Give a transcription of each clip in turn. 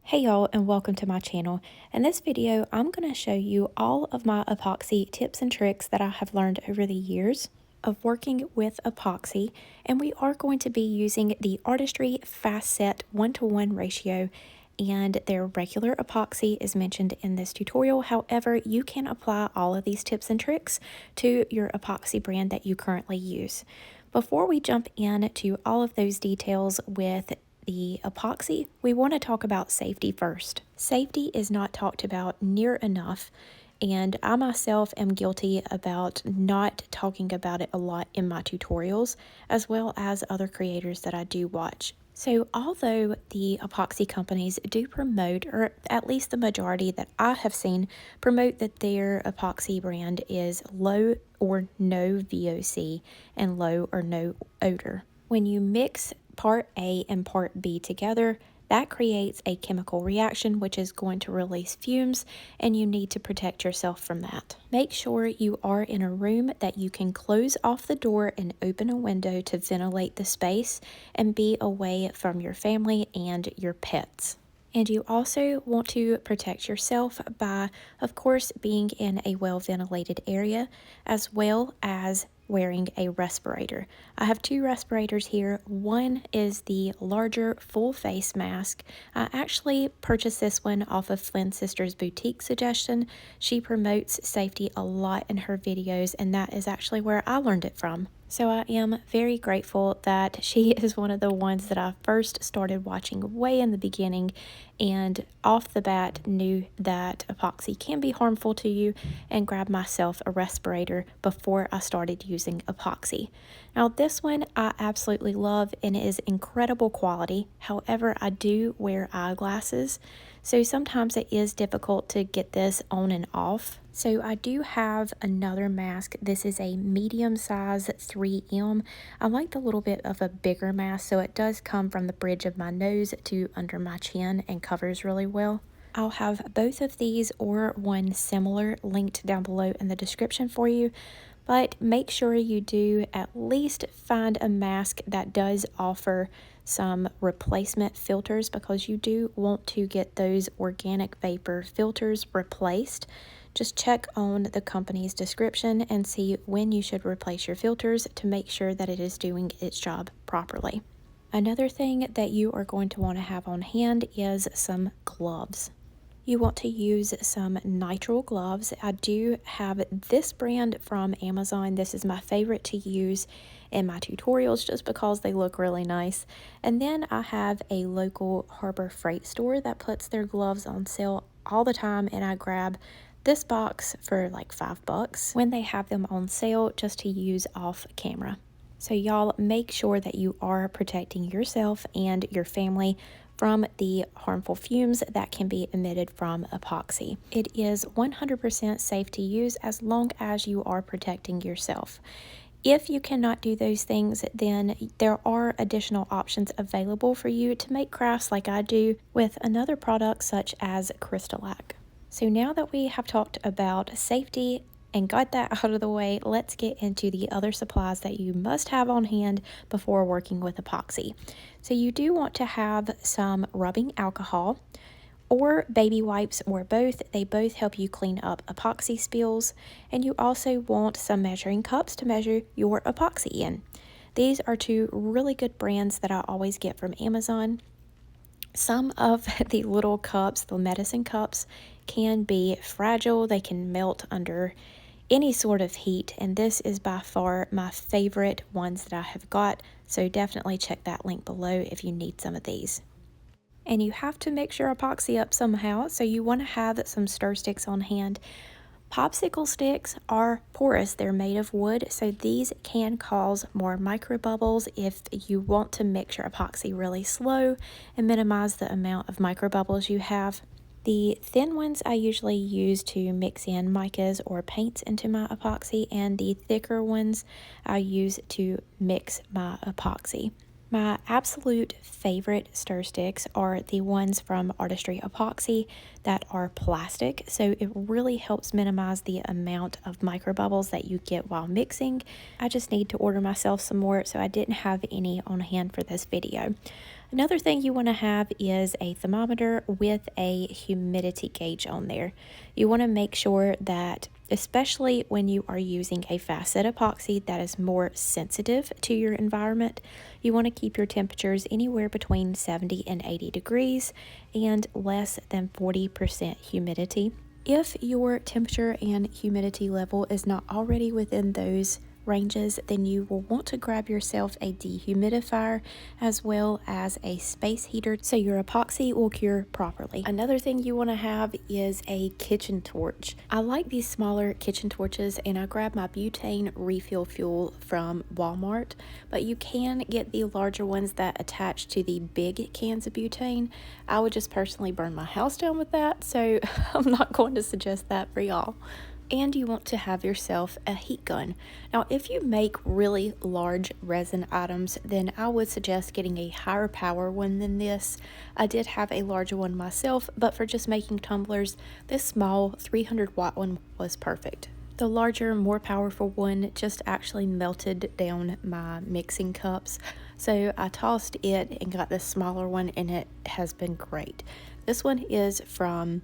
Hey y'all, and welcome to my channel. In this video, I'm going to show you all of my epoxy tips and tricks that I have learned over the years of working with epoxy, and we are going to be using the Artistry Fast Set 1:1 ratio, and their regular epoxy is mentioned in this tutorial. However, you can apply all of these tips and tricks to your epoxy brand that you currently use. Before we jump into all of those details with the epoxy, we want to talk about safety first. Safety is not talked about near enough, and I myself am guilty about not talking about it a lot in my tutorials, as well as other creators that I do watch. So although the epoxy companies do promote, or at least the majority that I have seen, promote that their epoxy brand is low or no VOC and low or no odor, when you mix part A and part B together, that creates a chemical reaction which is going to release fumes, and you need to protect yourself from that. Make sure you are in a room that you can close off the door and open a window to ventilate the space and be away from your family and your pets. And you also want to protect yourself by, of course, being in a well-ventilated area, as well as wearing a respirator. I have two respirators here. One is the larger full face mask. I actually purchased this one off of Flynn's sister's boutique suggestion. She promotes safety a lot in her videos, and that is actually where I learned it from. So I am very grateful that she is one of the ones that I first started watching way in the beginning, and off the bat knew that epoxy can be harmful to you, and grabbed myself a respirator before I started using epoxy. Now this one I absolutely love and it is incredible quality. However, I do wear eyeglasses, so sometimes it is difficult to get this on and off. So I do have another mask. This is a medium size 3M. I like the little bit of a bigger mask, so it does come from the bridge of my nose to under my chin and covers really well. I'll have both of these or one similar linked down below in the description for you, but make sure you do at least find a mask that does offer some replacement filters, because you do want to get those organic vapor filters replaced. Just check on the company's description and see when you should replace your filters to make sure that it is doing its job properly. Another thing that you are going to want to have on hand is some gloves. You want to use some nitrile gloves. I do have this brand from Amazon. This is my favorite to use in my tutorials just because they look really nice. And then I have a local Harbor Freight store that puts their gloves on sale all the time, and I grab this box for like $5 when they have them on sale just to use off camera. So y'all, make sure that you are protecting yourself and your family from the harmful fumes that can be emitted from epoxy. It is 100% safe to use as long as you are protecting yourself. If you cannot do those things, then there are additional options available for you to make crafts like I do with another product such as Crystal-Lac. So now that we have talked about safety and got that out of the way, let's get into the other supplies that you must have on hand before working with epoxy. So you do want to have some rubbing alcohol or baby wipes, or both. They both help you clean up epoxy spills. And you also want some measuring cups to measure your epoxy in. These are two really good brands that I always get from Amazon. Some of the little cups, the medicine cups, can be fragile. They can melt under any sort of heat, and this is by far my favorite ones that I have got, so definitely check that link below if you need some of these. And you have to mix your epoxy up somehow, so you want to have some stir sticks on hand. Popsicle sticks are porous. They're made of wood, so these can cause more microbubbles if you want to mix your epoxy really slow and minimize the amount of microbubbles you have. The thin ones I usually use to mix in micas or paints into my epoxy, and the thicker ones I use to mix my epoxy. My absolute favorite stir sticks are the ones from Artistry Epoxy that are plastic, so it really helps minimize the amount of microbubbles that you get while mixing. I just need to order myself some more, so I didn't have any on hand for this video. Another thing you want to have is a thermometer with a humidity gauge on there. You want to make sure that, especially when you are using a fast set epoxy that is more sensitive to your environment, you want to keep your temperatures anywhere between 70 and 80 degrees and less than 40% humidity. If your temperature and humidity level is not already within those ranges, then you will want to grab yourself a dehumidifier as well as a space heater so your epoxy will cure properly. Another thing you want to have is a kitchen torch. I like these smaller kitchen torches, and I grab my butane refill fuel from Walmart, but you can get the larger ones that attach to the big cans of butane. I would just personally burn my house down with that, so I'm not going to suggest that for y'all. And you want to have yourself a heat gun. Now, if you make really large resin items, then I would suggest getting a higher power one than this. I did have a larger one myself, but for just making tumblers, this small 300-watt one was perfect. The larger, more powerful one just actually melted down my mixing cups, so I tossed it and got this smaller one, and it has been great. This one is from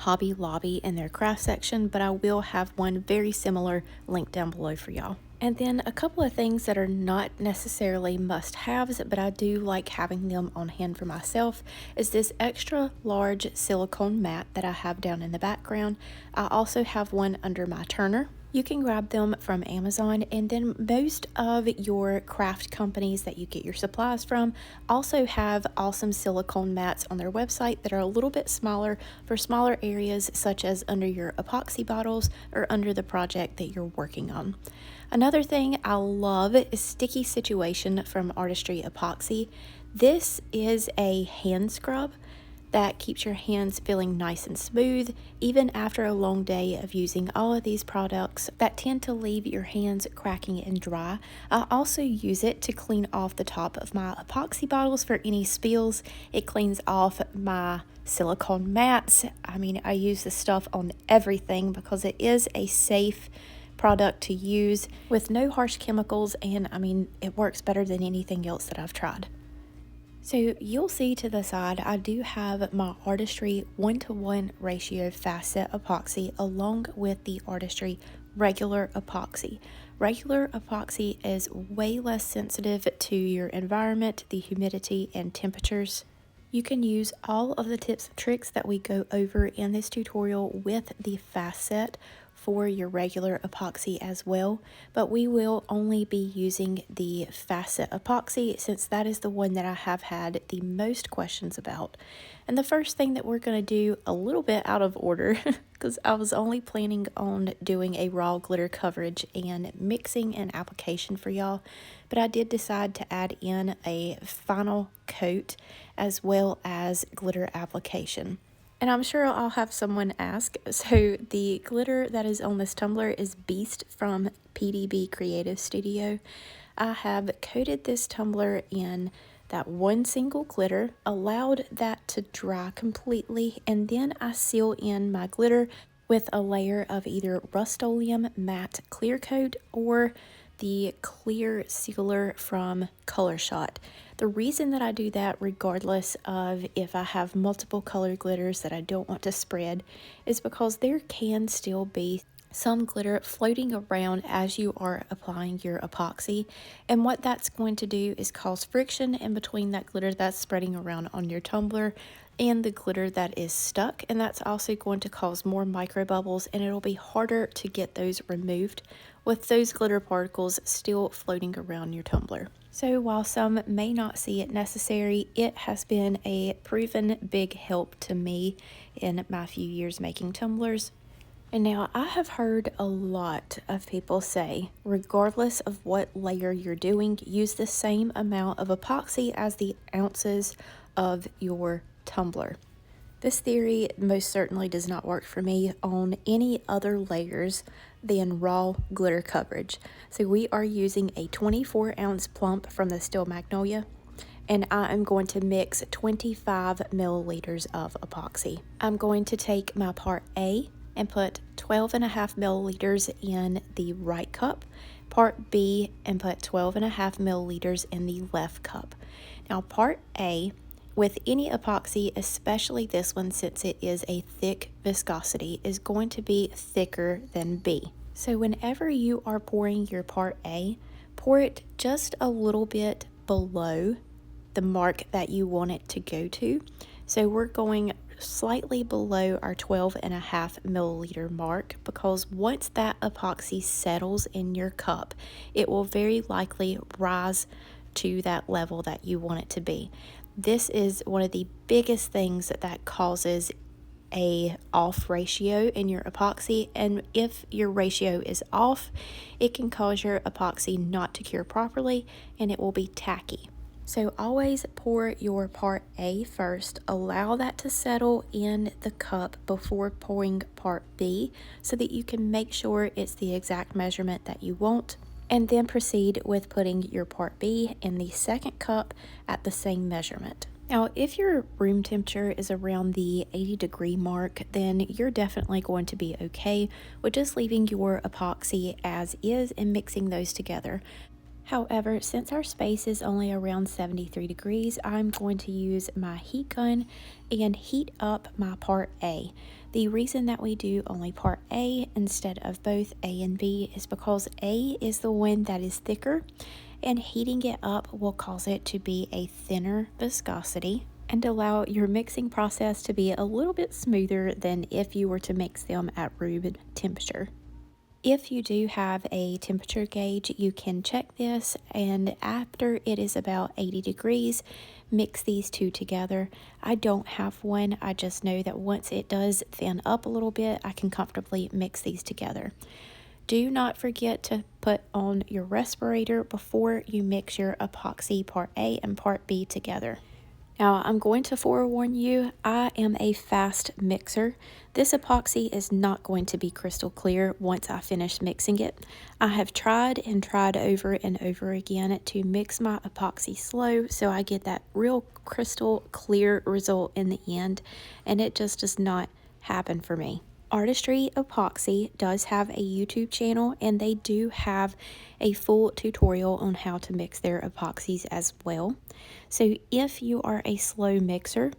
Hobby Lobby in their craft section, but I will have one very similar linked down below for y'all. And then a couple of things that are not necessarily must-haves, but I do like having them on hand for myself, is this extra large silicone mat that I have down in the background. I also have one under my turner. You can grab them from Amazon, and then most of your craft companies that you get your supplies from also have awesome silicone mats on their website that are a little bit smaller for smaller areas, such as under your epoxy bottles or under the project that you're working on. Another thing I love is Sticky Situation from Artistry Epoxy. This is a hand scrub that keeps your hands feeling nice and smooth even after a long day of using all of these products that tend to leave your hands cracking and dry. I also use it to clean off the top of my epoxy bottles for any spills. It cleans off my silicone mats. I mean, I use this stuff on everything because it is a safe product to use with no harsh chemicals, and I mean, it works better than anything else that I've tried. So you'll see to the side, I do have my Artistry 1-to-1 ratio fast set epoxy along with the Artistry regular epoxy. Regular epoxy is way less sensitive to your environment, the humidity, and temperatures. You can use all of the tips and tricks that we go over in this tutorial with the fast set for your regular epoxy as well, but we will only be using the fast set epoxy since that is the one that I have had the most questions about. And the first thing that we're going to do, a little bit out of order because I was only planning on doing a raw glitter coverage and mixing and application for y'all, but I did decide to add in a final coat as well as glitter application. And I'm sure I'll have someone ask, so the glitter that is on this tumbler is Beast from PDB Creative Studio. I have coated this tumbler in that one single glitter, allowed that to dry completely, and then I seal in my glitter with a layer of either Rust-Oleum matte clear coat or the clear sealer from Color Shot. The reason that I do that, regardless of if I have multiple color glitters that I don't want to spread, is because there can still be some glitter floating around as you are applying your epoxy, and what that's going to do is cause friction in between that glitter that's spreading around on your tumbler and the glitter that is stuck, and that's also going to cause more microbubbles, and it'll be harder to get those removed with those glitter particles still floating around your tumbler. So while some may not see it necessary, it has been a proven big help to me in my few years making tumblers. And now I have heard a lot of people say, regardless of what layer you're doing, use the same amount of epoxy as the ounces of your tumbler. This theory most certainly does not work for me on any other layers than raw glitter coverage. So we are using a 24-ounce plump from the Steel Magnolia, and I am going to mix 25 milliliters of epoxy. I'm going to take my part A and put 12.5 milliliters in the right cup, part B and put 12.5 milliliters in the left cup. Now part A, with any epoxy, especially this one since it is a thick viscosity, is going to be thicker than B. So whenever you are pouring your part A, pour it just a little bit below the mark that you want it to go to. So we're going slightly below our 12.5 milliliter mark, because once that epoxy settles in your cup, it will very likely rise to that level that you want it to be. This is one of the biggest things that causes a off ratio in your epoxy, and if your ratio is off, it can cause your epoxy not to cure properly and it will be tacky. So always pour your part A first, allow that to settle in the cup before pouring part B so that you can make sure it's the exact measurement that you want, and then proceed with putting your part B in the second cup at the same measurement. Now, if your room temperature is around the 80-degree mark, then you're definitely going to be okay with just leaving your epoxy as is and mixing those together. However, since our space is only around 73 degrees, I'm going to use my heat gun and heat up my part A. The reason that we do only part A instead of both A and B is because A is the one that is thicker, and heating it up will cause it to be a thinner viscosity and allow your mixing process to be a little bit smoother than if you were to mix them at room temperature. If you do have a temperature gauge, you can check this, and after it is about 80 degrees, mix these two together. I don't have one, I just know that once it does thin up a little bit, I can comfortably mix these together. Do not forget to put on your respirator before you mix your epoxy part A and part B together. Now, I'm going to forewarn you, I am a fast mixer. This epoxy is not going to be crystal clear once I finish mixing it. I have tried and tried over and over again to mix my epoxy slow so I get that real crystal clear result in the end, and it just does not happen for me. Artistry Epoxy does have a YouTube channel, and they do have a full tutorial on how to mix their epoxies as well. So if you are a slow mixer,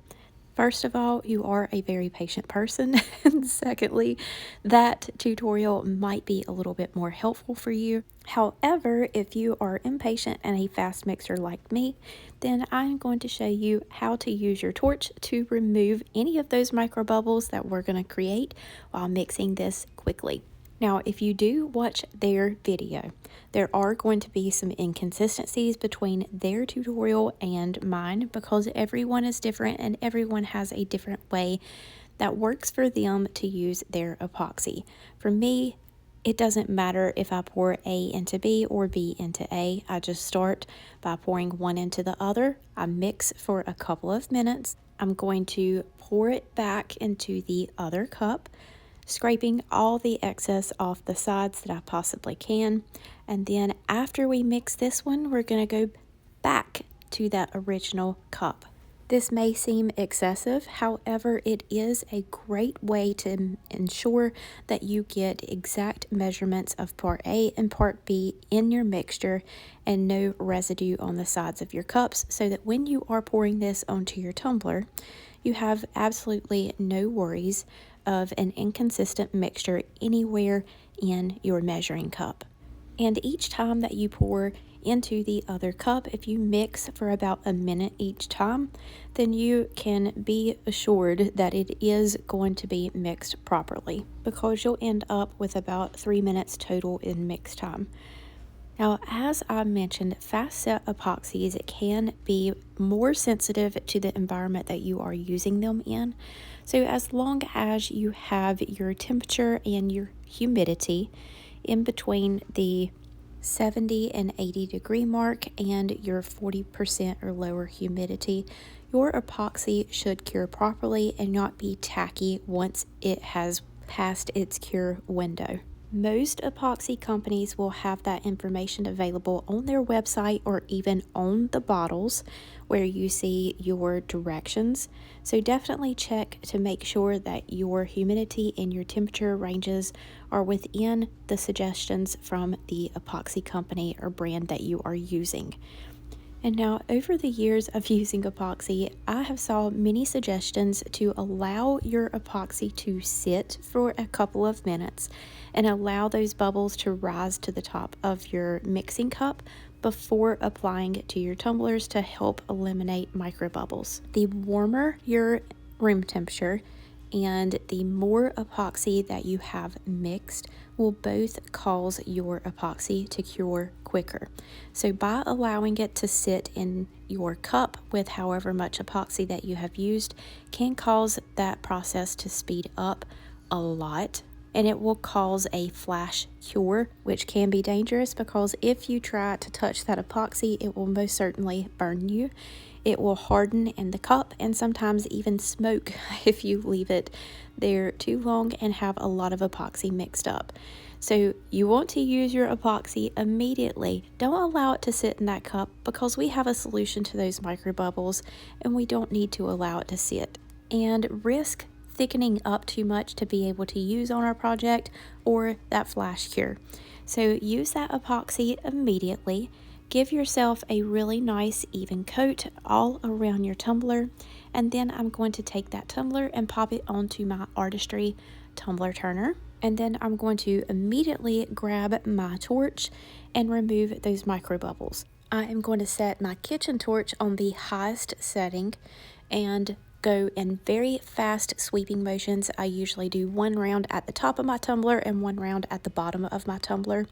first of all, you are a very patient person, and secondly, that tutorial might be a little bit more helpful for you. However, if you are impatient and a fast mixer like me, then I'm going to show you how to use your torch to remove any of those microbubbles that we're going to create while mixing this quickly. Now, if you do watch their video, there are going to be some inconsistencies between their tutorial and mine, because everyone is different and everyone has a different way that works for them to use their epoxy. For me, it doesn't matter if I pour A into B or B into A. I just start by pouring one into the other. I mix for a couple of minutes. I'm going to pour it back into the other cup, scraping all the excess off the sides that I possibly can. And then after we mix this one, we're going to go back to that original cup. This may seem excessive, however, it is a great way to ensure that you get exact measurements of part A and part B in your mixture and no residue on the sides of your cups, so that when you are pouring this onto your tumbler, you have absolutely no worries of an inconsistent mixture anywhere in your measuring cup. And each time that you pour into the other cup, if you mix for about a minute each time, then you can be assured that it is going to be mixed properly, because you'll end up with about 3 minutes total in mix time. Now, as I mentioned, fast set epoxies can be more sensitive to the environment that you are using them in. So as long as you have your temperature and your humidity in between the 70 and 80 degree mark and your 40% or lower humidity, your epoxy should cure properly and not be tacky once it has passed its cure window. Most epoxy companies will have that information available on their website or even on the bottles where you see your directions. So definitely check to make sure that your humidity and your temperature ranges are within the suggestions from the epoxy company or brand that you are using. And now, over the years of using epoxy, I have saw many suggestions to allow your epoxy to sit for a couple of minutes and allow those bubbles to rise to the top of your mixing cup before applying it to your tumblers to help eliminate microbubbles. The warmer your room temperature and the more epoxy that you have mixed will both cause your epoxy to cure quicker. So by allowing it to sit in your cup with however much epoxy that you have used can cause that process to speed up a lot, and it will cause a flash cure, which can be dangerous because if you try to touch that epoxy, it will most certainly burn you. It will harden in the cup and sometimes even smoke if you leave it there too long and have a lot of epoxy mixed up. So you want to use your epoxy immediately. Don't allow it to sit in that cup because we have a solution to those microbubbles and we don't need to allow it to sit and risk thickening up too much to be able to use on our project or that flash cure. So use that epoxy immediately. Give yourself a really nice even coat all around your tumbler, and then I'm going to take that tumbler and pop it onto my Artistry tumbler turner, and then I'm going to immediately grab my torch and remove those microbubbles. I am going to set my kitchen torch on the highest setting and go in very fast sweeping motions. I usually do one round at the top of my tumbler and one round at the bottom of my tumbler,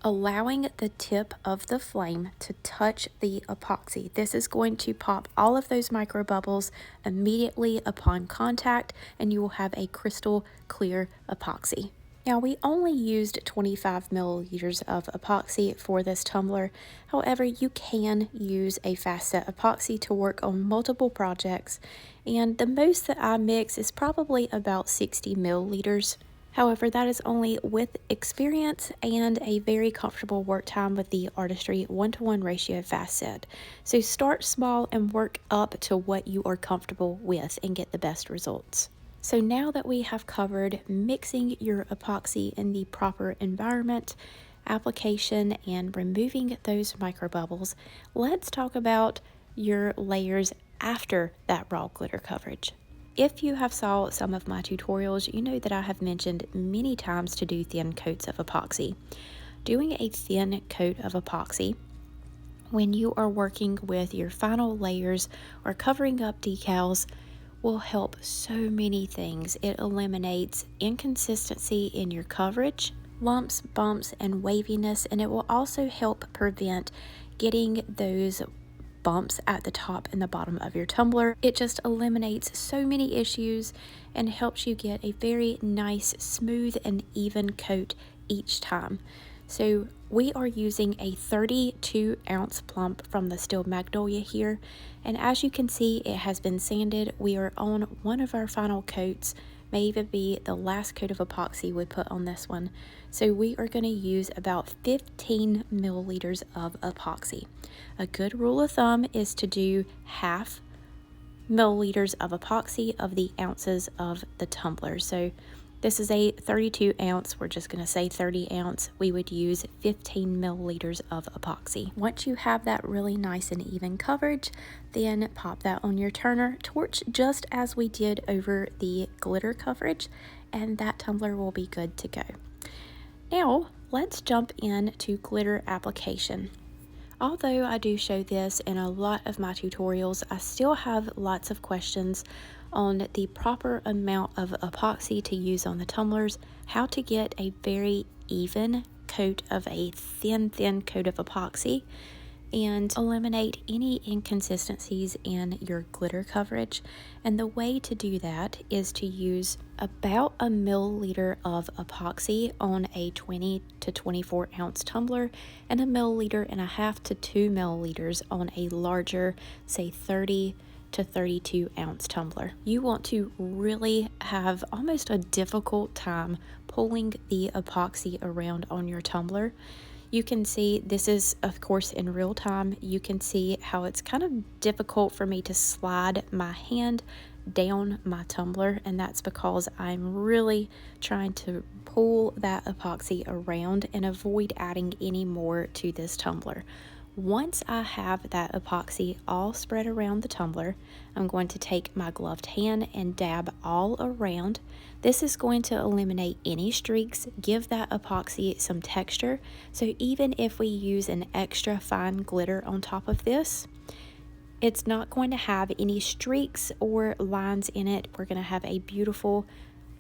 allowing the tip of the flame to touch the epoxy. This is going to pop all of those microbubbles immediately upon contact, and you will have a crystal clear epoxy. Now, we only used 25 milliliters of epoxy for this tumbler. However, you can use a fast set epoxy to work on multiple projects, and the most that I mix is probably about 60 milliliters. However, that is only with experience and a very comfortable work time with the Artistry 1-to-1 ratio fast set. So start small and work up to what you are comfortable with and get the best results. So now that we have covered mixing your epoxy in the proper environment, application, and removing those microbubbles, let's talk about your layers after that raw glitter coverage. If you have saw some of my tutorials, you know that I have mentioned many times to do thin coats of epoxy. Doing a thin coat of epoxy when you are working with your final layers or covering up decals will help so many things. It eliminates inconsistency in your coverage, lumps, bumps, and waviness, and it will also help prevent getting those bumps at the top and the bottom of your tumbler. It just eliminates so many issues and helps you get a very nice, smooth, and even coat each time. So we are using a 32-ounce plump from the Steel Magnolia here, and as you can see, it has been sanded. We are on one of our final coats, may even be the last coat of epoxy we put on this one. So we are going to use about 15 milliliters of epoxy. A good rule of thumb is to do half milliliters of epoxy of the ounces of the tumbler. So this is a 32 ounce, we're just going to say 30 ounce. We would use 15 milliliters of epoxy. Once you have that really nice and even coverage, then pop that on your turner torch just as we did over the glitter coverage, and that tumbler will be good to go. Now let's jump into glitter application. Although I do show this in a lot of my tutorials, I still have lots of questions on the proper amount of epoxy to use on the tumblers, how to get a very even coat of a thin coat of epoxy, and eliminate any inconsistencies in your glitter coverage. And the way to do that is to use about a milliliter of epoxy on a 20 to 24 ounce tumbler and 1.5 milliliters to 2 milliliters on a larger, say 30 to 32 ounce tumbler. You want to really have almost a difficult time pulling the epoxy around on your tumbler. You can see this is, of course, in real time. You can see how it's kind of difficult for me to slide my hand down my tumbler, and that's because I'm really trying to pull that epoxy around and avoid adding any more to this tumbler. Once I have that epoxy all spread around the tumbler, I'm going to take my gloved hand and dab all around. This is going to eliminate any streaks, give that epoxy some texture. So even if we use an extra fine glitter on top of this, it's not going to have any streaks or lines in it. We're going to have a beautiful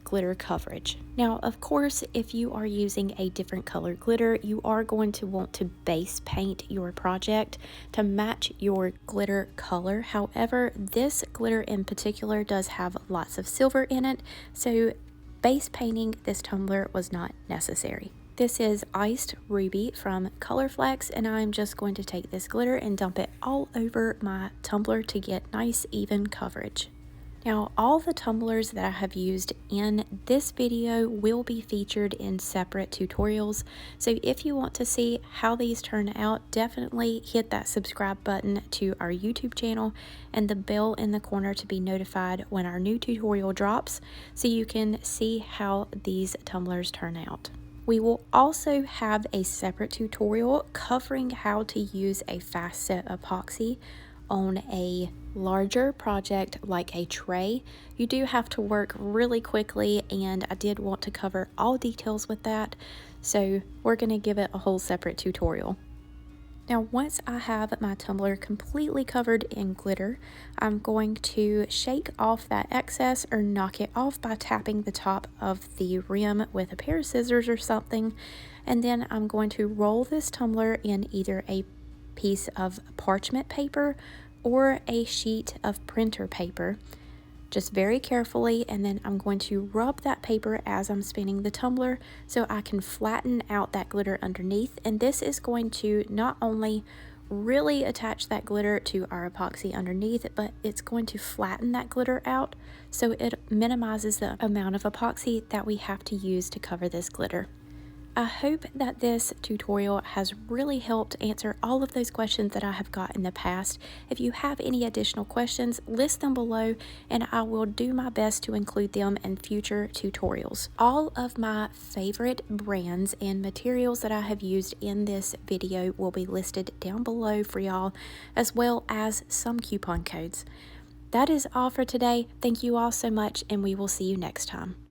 glitter coverage. Now, of course, if you are using a different color glitter, you are going to want to base paint your project to match your glitter color. However, this glitter in particular does have lots of silver in it, so base painting this tumbler was not necessary. This is Iced Ruby from Colorflex, and I'm just going to take this glitter and dump it all over my tumbler to get nice even coverage. Now, all the tumblers that I have used in this video will be featured in separate tutorials, so if you want to see how these turn out, definitely hit that subscribe button to our YouTube channel and the bell in the corner to be notified when our new tutorial drops, so you can see how these tumblers turn out. We will also have a separate tutorial covering how to use a fast set epoxy on a larger project like a tray. You do have to work really quickly, and I did want to cover all details with that, so we're going to give it a whole separate tutorial. Now, once I have my tumbler completely covered in glitter, I'm going to shake off that excess or knock it off by tapping the top of the rim with a pair of scissors or something, and then I'm going to roll this tumbler in either a piece of parchment paper or a sheet of printer paper, just very carefully, and then I'm going to rub that paper as I'm spinning the tumbler so I can flatten out that glitter underneath. And this is going to not only really attach that glitter to our epoxy underneath, but it's going to flatten that glitter out so it minimizes the amount of epoxy that we have to use to cover this glitter. I hope that this tutorial has really helped answer all of those questions that I have got in the past. If you have any additional questions, list them below and I will do my best to include them in future tutorials. All of my favorite brands and materials that I have used in this video will be listed down below for y'all, as well as some coupon codes. That is all for today. Thank you all so much, and we will see you next time.